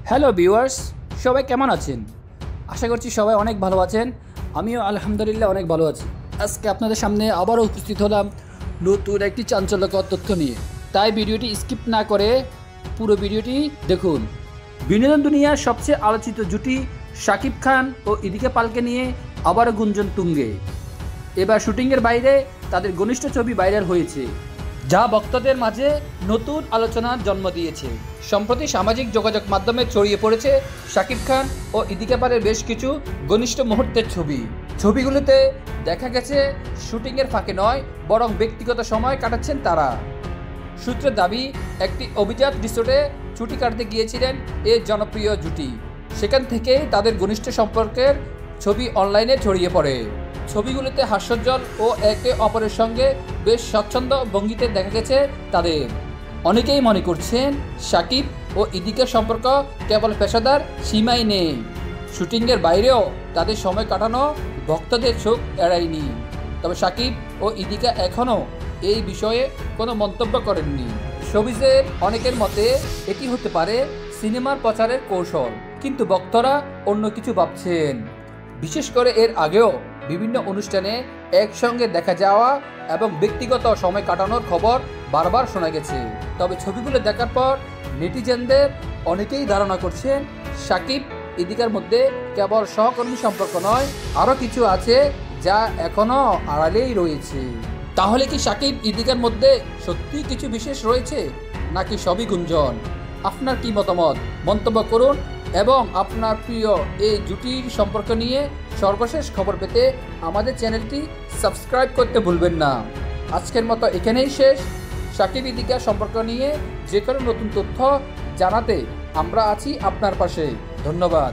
Hello viewers, সবাই কেমন আছেন? আশা করছি সবাই অনেক ভালো আছেন। আমিও আলহামদুলিল্লাহ অনেক ভালো আছি। আজকে আপনাদের সামনে আবারও উপস্থিত হলাম নতুন একটি চাঞ্চল্যকর তথ্য নিয়ে। তাই ভিডিওটি স্কিপ না করে পুরো ভিডিওটি দেখুন। বিনোদন দুনিয়ার সবচেয়ে আলোচিত জুটি শাকিব খান ও ইদিকা পালকে নিয়ে আবারও গুঞ্জন তুঙ্গে। এবার শুটিংয়ের বাইরে তাদের ঘনিষ্ঠ ছবি ভাইরাল হয়েছে, যা ভক্তদের মাঝে নতুন আলোচনার জন্ম দিয়েছে। সম্প্রতি সামাজিক যোগাযোগ মাধ্যমে ছড়িয়ে পড়েছে শাকিব খান ও ইদিকা পালের বেশ কিছু ঘনিষ্ঠ মুহূর্তের ছবি। ছবিগুলোতে দেখা গেছে শুটিংয়ের ফাঁকে নয়, বরং ব্যক্তিগত সময় কাটাচ্ছেন তারা। সূত্রের দাবি, একটি অভিজাত রিসোর্টে ছুটি কাটতে গিয়েছিলেন এই জনপ্রিয় জুটি। সেখান থেকেই তাদের ঘনিষ্ঠ সম্পর্কের ছবি অনলাইনে ছড়িয়ে পড়ে। ছবিগুলোতে হাস্যোজ্জ্বল ও একে অপরের সঙ্গে বেশ স্বচ্ছন্দ ভঙ্গিতে দেখা গেছে তাদের। অনেকেই মনে করছেন শাকিব ও ইদিকার সম্পর্ক কেবল পেশাদার সীমাই নেই, শুটিংয়ের বাইরেও তাদের সময় কাটানো ভক্তদের চোখ এড়ায়নি। তবে শাকিব ও ইদিকা এখনও এই বিষয়ে কোনো মন্তব্য করেননি। শোবিজের অনেকের মতে এটি হতে পারে সিনেমার প্রচারের কৌশল, কিন্তু ভক্তরা অন্য কিছু ভাবছেন। বিশেষ করে এর আগেও বিভিন্ন অনুষ্ঠানে একসঙ্গে দেখা যাওয়া এবং ব্যক্তিগত সময় কাটানোর খবর বারবার শোনা গেছে। তবে ছবিগুলো দেখার পর নেটিজেনদের অনেকেই ধারণা করছেন শাকিব ইদিকার মধ্যে কেবল সহকর্মী সম্পর্ক নয়, আরও কিছু আছে যা এখনও আড়ালেই রয়েছে। তাহলে কি শাকিব ইদিকার মধ্যে সত্যি কিছু বিশেষ রয়েছে, নাকি সবই গুঞ্জন? আপনার কি মতামত? মন্তব্য করুন এবং আপনার প্রিয় এই জুটির সম্পর্ক নিয়ে সর্বশেষ খবর পেতে আমাদের চ্যানেলটি সাবস্ক্রাইব করতে ভুলবেন না। আজকের মতো এখানেই শেষ। শাকিব ইদিকা সম্পর্ক নিয়ে যে কোনো নতুন তথ্য জানাতে আমরা আছি আপনার পাশে। ধন্যবাদ।